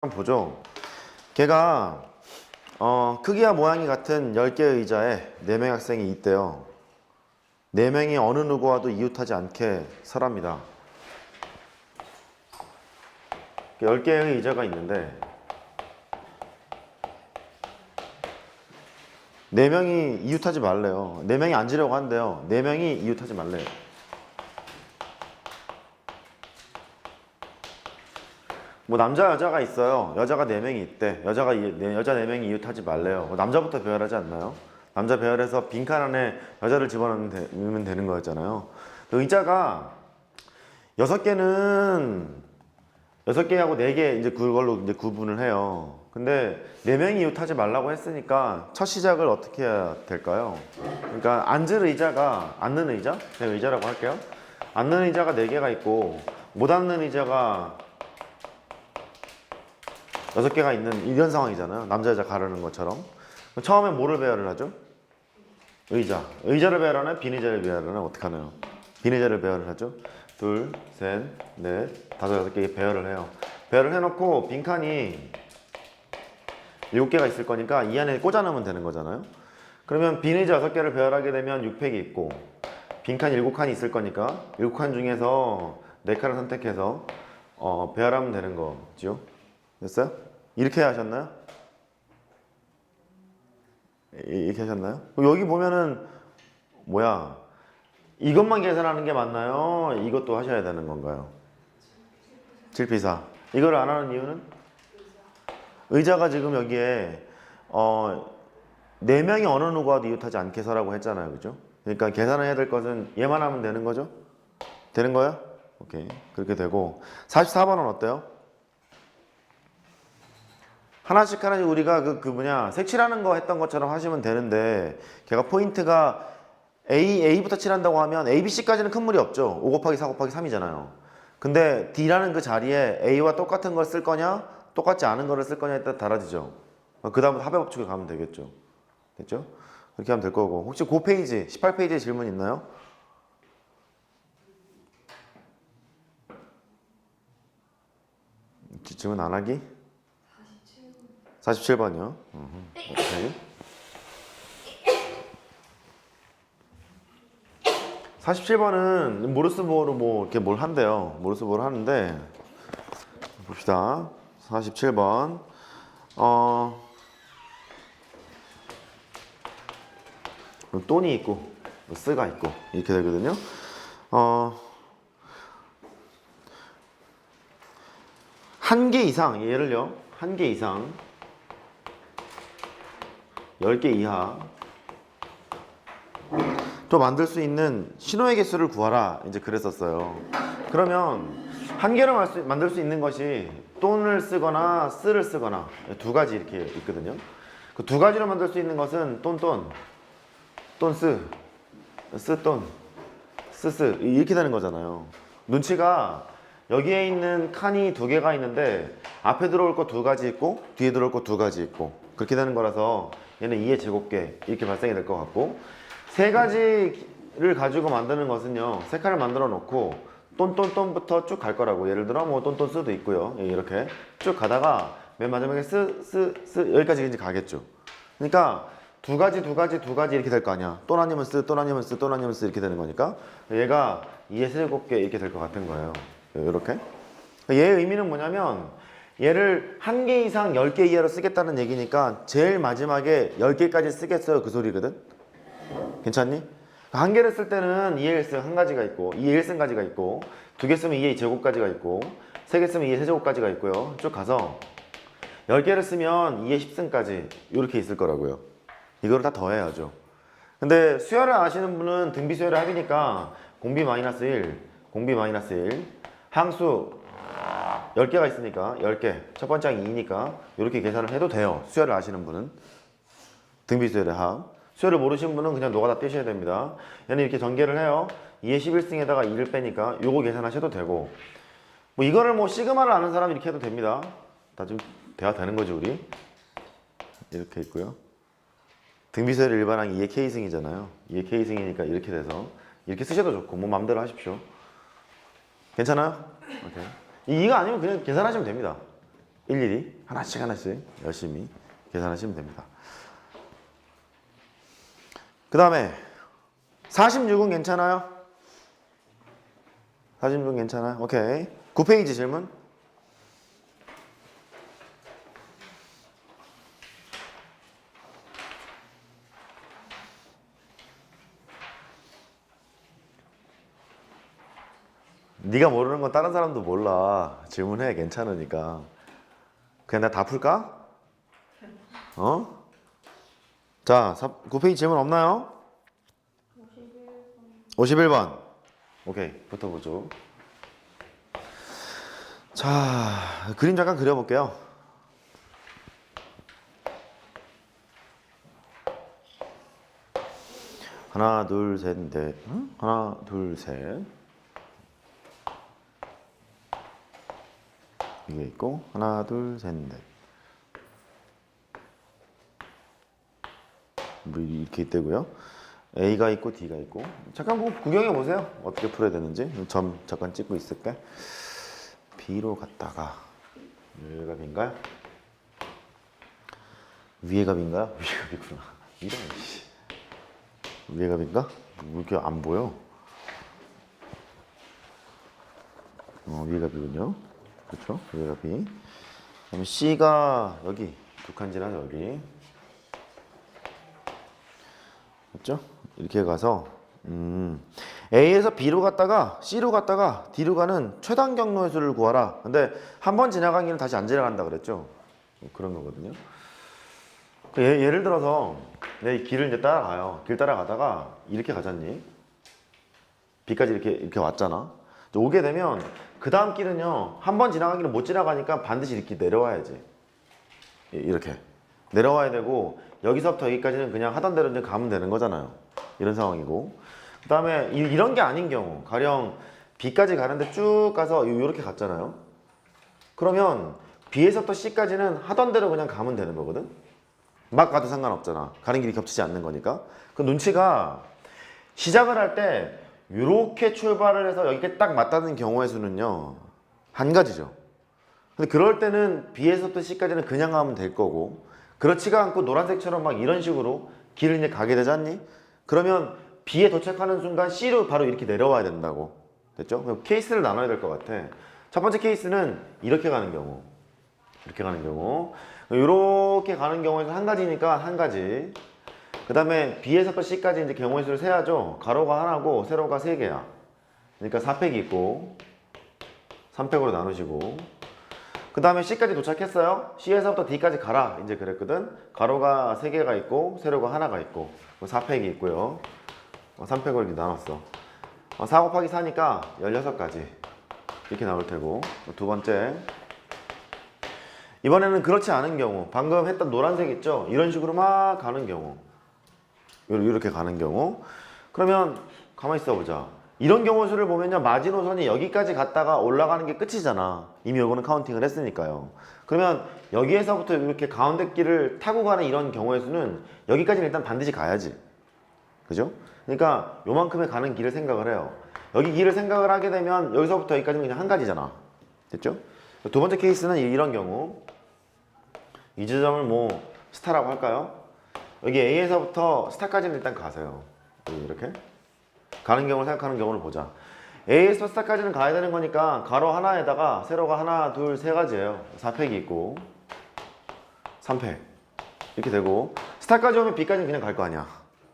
한번 보죠. 걔가 크기와 모양이 같은 10개의 의자에 4명의 학생이 있대요. 4명이 어느 누구와도 이웃하지 않게 설합니다. 10개의 의자가 있는데 4명이 이웃하지 말래요. 4명이 앉으려고 한대요. 4명이 이웃하지 말래요. 뭐 남자 여자가 있어요. 여자가 4명이 있대. 여자 4명이 이웃하지 말래요. 남자부터 배열하지 않나요? 남자 배열해서 빈칸 안에 여자를 집어넣으면 되는 거였잖아요. 의자가 6개는 6개하고 4개 이제 그걸로 이제 구분을 해요. 근데 4명이 이웃하지 말라고 했으니까 첫 시작을 어떻게 해야 될까요? 그러니까 앉는 의자, 그냥 의자라고 할게요. 앉는 의자가 4개가 있고 못 앉는 의자가 6개가 있는 이런 상황이잖아요. 남자 여자 가르는 것처럼. 처음에 뭐를 배열을 하죠? 의자. 의자를 배열하나요? 빈 의자를 배열하나요? 어떻게 하나요? 빈 의자를 배열을 하죠. 둘, 셋, 넷, 다섯, 6개 배열을 해요. 배열을 해놓고 빈칸이 7개가 있을 거니까 이 안에 꽂아 넣으면 되는 거잖아요. 그러면 빈 의자 6개를 배열하게 되면 6팩이 있고 빈칸 7칸이 있을 거니까 7칸 중에서 4칸을 선택해서 배열하면 되는 거죠. 됐어요? 이렇게 하셨나요? 이렇게 하셨나요? 여기 보면은 뭐야? 이것만 계산하는 게 맞나요? 이것도 하셔야 되는 건가요? 7피사. 이걸 안 하는 이유는? 의자가 지금 여기에 4명이 어느 누구와도 이웃하지 않게 서라고 했잖아요. 그죠? 그러니까 계산해야 될 것은 얘만 하면 되는 거죠? 되는 거예요? 오케이. 그렇게 되고 44번은 어때요? 하나씩 우리가 색칠하는 거 했던 것처럼 하시면 되는데 걔가 포인트가 A부터 칠한다고 하면 A, B, C까지는 큰 무리 없죠. 5 곱하기 4 곱하기 3이잖아요. 근데 D라는 그 자리에 A와 똑같은 걸 쓸 거냐 똑같지 않은 거를 쓸 거냐에 따라 달라지죠. 그 다음부터 합의 법칙을 가면 되겠죠. 됐죠? 그렇게 하면 될 거고. 혹시 그 페이지 18페이지에 질문 있나요? 질문 안 하기? 47번이요. 오케이. 47번은 모르스보어로 뭐 이렇게 뭘 한대요. 모르스보어를 하는데 봅시다. 47번. 돈이 있고 쓰가 있고 이렇게 되거든요. 한 개 이상, 예를요. 한 개 이상 10개 이하 또 만들 수 있는 신호의 개수를 구하라 이제 그랬었어요. 그러면 한 개로 만들 수 있는 것이 돈을 쓰거나 쓰를 쓰거나 두 가지 이렇게 있거든요. 그 두 가지로 만들 수 있는 것은 돈, 쓰, 돈, 쓰 이렇게 되는 거잖아요. 눈치가 여기에 있는 칸이 2개가 있는데 앞에 들어올 거 2가지 있고 뒤에 들어올 거 2가지 있고 그렇게 되는 거라서 얘는 2의 제곱계 이렇게 발생이 될 것 같고 3가지를 가지고 만드는 것은요 3칸을 만들어 놓고 돈부터 쭉 갈 거라고. 예를 들어 뭐 돈, 쓰도 있고요. 이렇게 쭉 가다가 맨 마지막에 쓰 여기까지 이제 가겠죠. 그러니까 2가지 이렇게 될 거 아니야. 돈 아니면 쓰 이렇게 되는 거니까 얘가 2의 세제곱계 이렇게 될 것 같은 거예요. 이렇게. 얘의 의미는 뭐냐면 얘를 1개 이상 10개 이하로 쓰겠다는 얘기니까 제일 마지막에 10개까지 쓰겠어요 그 소리거든. 괜찮니? 1개를 쓸 때는 2의 1승 1가지가 있고 2의 1승까지가 있고 2개 쓰면 2의 제곱까지가 있고 3개 쓰면 2의 세제곱까지가 있고요. 쭉 가서 10개를 쓰면 2의 10승까지 이렇게 있을 거라고요. 이거를 다 더해야죠. 근데 수열을 아시는 분은 등비 수열의 합이니까 공비-1, 공비-1 항수 10개가 있으니까 10개 첫 번째 항이 2니까 이렇게 계산을 해도 돼요. 수열을 아시는 분은 등비 수열의 합. 수열을 모르시는 분은 그냥 노가다 떼셔야 됩니다. 얘는 이렇게 전개를 해요. 2의 11승에다가 2를 빼니까 요거 계산하셔도 되고 뭐 이거를 뭐 시그마를 아는 사람이 이렇게 해도 됩니다. 다 좀 돼야 되는 거죠 우리. 이렇게 있고요. 등비수열의 일반항이 2의 K승이잖아요. 2의 K승이니까 이렇게 돼서 이렇게 쓰셔도 좋고 뭐 마음대로 하십시오. 괜찮아요? 오케이. 이거 아니면 그냥 계산하시면 됩니다. 일일이 하나씩 하나씩 열심히 계산하시면 됩니다. 그 다음에 46은 괜찮아요? 46은 괜찮아요? 오케이. 9페이지 질문. 네가 모르는 건 다른 사람도 몰라. 질문해. 괜찮으니까. 그냥 내가 다 풀까? 어? 자, 9페이지 질문 없나요? 51번. 오케이, 붙어보죠. 자, 그림 잠깐 그려볼게요. 하나, 둘, 셋, 넷. 하나, 둘, 셋. 이게 있고, 하나, 둘, 셋, 넷. 뭐 이렇게 있대고요. A가 있고 D가 있고. 잠깐 뭐 구경해 보세요. 어떻게 풀어야 되는지. 점 잠깐 찍고 있을게. B로 갔다가 여기가 B인가요? 위에가 B인가요? 위에가 B구나. 이런 씨. 위에가 B인가? 왜 이렇게 안 보여? 위에가 B군요. 그렇죠? 위에가 B. 그다음에 C가 여기 두 칸지나 여기. 맞죠? 이렇게 가서 A에서 B로 갔다가 C로 갔다가 D로 가는 최단 경로의 수를 구하라. 근데 한 번 지나간 길은 다시 안 지나간다 그랬죠? 그런 거거든요. 예를 들어서 내 길을 이제 따라가요. 길 따라가다가 이렇게 가잖니? B까지 이렇게 왔잖아. 오게 되면 그 다음 길은요, 한 번 지나간 길은 못 지나가니까 반드시 이렇게 내려와야지. 이렇게 내려와야 되고, 여기서부터 여기까지는 그냥 하던 대로 이제 가면 되는 거잖아요. 이런 상황이고. 그 다음에 이런 게 아닌 경우, 가령 B까지 가는데 쭉 가서 이렇게 갔잖아요. 그러면 B에서부터 C까지는 하던 대로 그냥 가면 되는 거거든. 막 가도 상관없잖아. 가는 길이 겹치지 않는 거니까. 그 눈치가 시작을 할 때 이렇게 출발을 해서 여기에 딱 맞닿는 경우의 수는요, 한 가지죠. 근데 그럴 때는 B에서부터 C까지는 그냥 가면 될 거고, 그렇지가 않고 노란색처럼 막 이런 식으로 길을 이제 가게 되지 않니? 그러면 B에 도착하는 순간 C로 바로 이렇게 내려와야 된다고. 됐죠? 그럼 케이스를 나눠야 될 것 같아. 첫 번째 케이스는 이렇게 가는 경우, 이렇게 가는 경우, 이렇게 가는 경우에서 한 가지니까 한 가지. 그 다음에 B에서부터 C까지 이제 경우의 수를 세야죠. 가로가 하나고 세로가 세 개야. 그러니까 4팩이 있고 3팩으로 나누시고, 그 다음에 C까지 도착했어요. C에서부터 D까지 가라 이제 그랬거든. 가로가 3개가 있고 세로가 하나가 있고 4팩이 있고요. 3팩으로 이렇게 나눴어. 4 곱하기 4니까 16가지 이렇게 나올 테고. 두 번째, 이번에는 그렇지 않은 경우, 방금 했던 노란색 있죠? 이런 식으로 막 가는 경우, 이렇게 가는 경우, 그러면 가만히 있어 보자. 이런 경우 수를 보면요, 마지노선이 여기까지 갔다가 올라가는 게 끝이잖아. 이미 요거는 카운팅을 했으니까요. 그러면 여기에서부터 이렇게 가운데 길을 타고 가는 이런 경우의 수는 여기까지는 일단 반드시 가야지. 그죠? 그러니까 요만큼의 가는 길을 생각을 해요. 여기 길을 생각을 하게 되면 여기서부터 여기까지는 그냥 한 가지잖아. 됐죠? 두 번째 케이스는 이런 경우, 이 지점을 뭐 스타라고 할까요? 여기 A에서부터 스타까지는 일단 가세요. 이렇게 가는 경우를 생각하는 경우를 보자. A에서 스타까지는 가야 되는 거니까 가로 하나에다가 세로가 하나, 둘, 세 가지예요. 4팩이 있고 3팩 이렇게 되고, 스타까지 오면 B까지는 그냥 갈 거 아니야.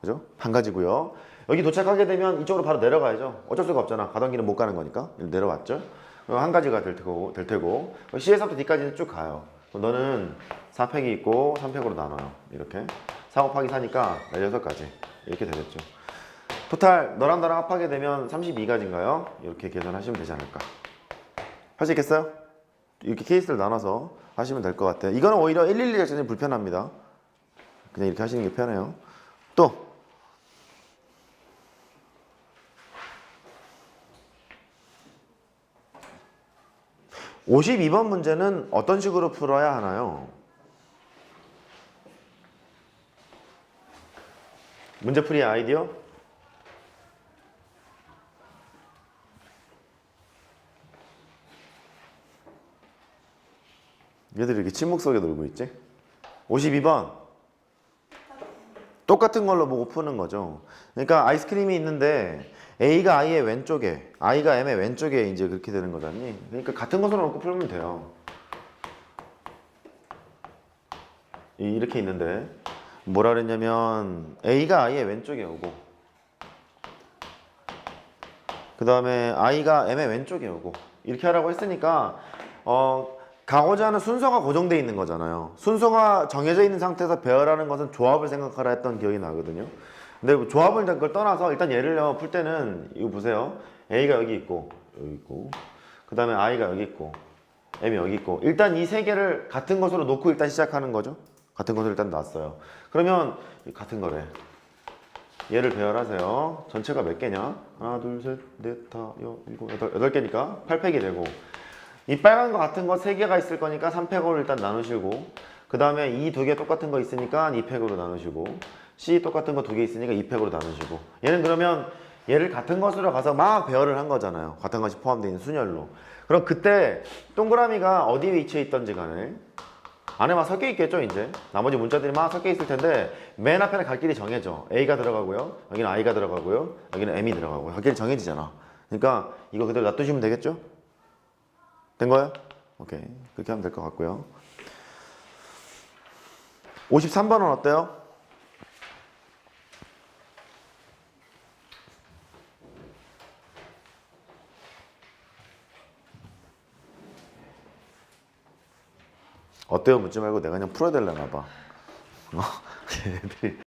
그죠? 한 가지고요. 여기 도착하게 되면 이쪽으로 바로 내려가야죠. 어쩔 수가 없잖아. 가던 길은 못 가는 거니까. 내려왔죠. 한 가지가 될 테고 C에서부터 D까지는 쭉 가요. 너는 4팩이 있고 3팩으로 나눠요. 이렇게 4 곱하기 4니까 16가지 이렇게 되겠죠. 토탈 너랑 나랑 합하게 되면 32가지인가요? 이렇게 계산하시면 되지 않을까. 할 수 있겠어요? 이렇게 케이스를 나눠서 하시면 될 것 같아요. 이거는 오히려 112 작전이 불편합니다. 그냥 이렇게 하시는 게 편해요. 또 52번 문제는 어떤 식으로 풀어야 하나요? 문제풀이 아이디어? 얘들이 이렇게 침묵 속에 놀고 있지? 52번. 똑같은 걸로 보고 푸는 거죠. 그러니까 아이스크림이 있는데 A가 I의 왼쪽에, I가 M의 왼쪽에 이제 그렇게 되는 거잖니. 그러니까 같은 것으로 놓고 풀면 돼요. 이렇게 있는데 뭐라 그랬냐면 A가 I의 왼쪽에 오고 그 다음에 I가 M의 왼쪽에 오고 이렇게 하라고 했으니까 가고자 하는 순서가 고정되어 있는 거잖아요. 순서가 정해져 있는 상태에서 배열하는 것은 조합을 생각하라 했던 기억이 나거든요. 근데 조합을 그걸 떠나서 일단 예를요 풀 때는 이거 보세요. A가 여기 있고 그 다음에 I가 여기 있고 M이 여기 있고 일단 이 세 개를 같은 것으로 놓고 일단 시작하는 거죠. 같은 것으로 일단 놨어요. 그러면 같은 거래. 얘를 배열하세요. 전체가 몇 개냐? 하나, 둘, 셋, 넷, 다, 일곱, 여덟 개니까 8팩이 되고 이 빨간 거 같은 거 3개가 있을 거니까 3팩으로 일단 나누시고 그 다음에 이 2개 똑같은 거 있으니까 2팩으로 나누시고 C 똑같은 거 2개 있으니까 2팩으로 나누시고 얘는 그러면 얘를 같은 것으로 가서 막 배열을 한 거잖아요. 같은 것이 포함되어 있는 순열로. 그럼 그때 동그라미가 어디 위치에 있던지 간에 안에 막 섞여 있겠죠 이제 나머지 문자들이 막 섞여 있을 텐데 맨 앞에는 갈 길이 정해져. A가 들어가고요 여기는 I가 들어가고요 여기는 M이 들어가고요. 갈 길이 정해지잖아. 그러니까 이거 그대로 놔두시면 되겠죠? 된 거예요? 오케이 그렇게 하면 될 것 같고요. 53번은 어때요? 어때요 묻지 말고 내가 그냥 풀어야 되려나 봐. 얘들이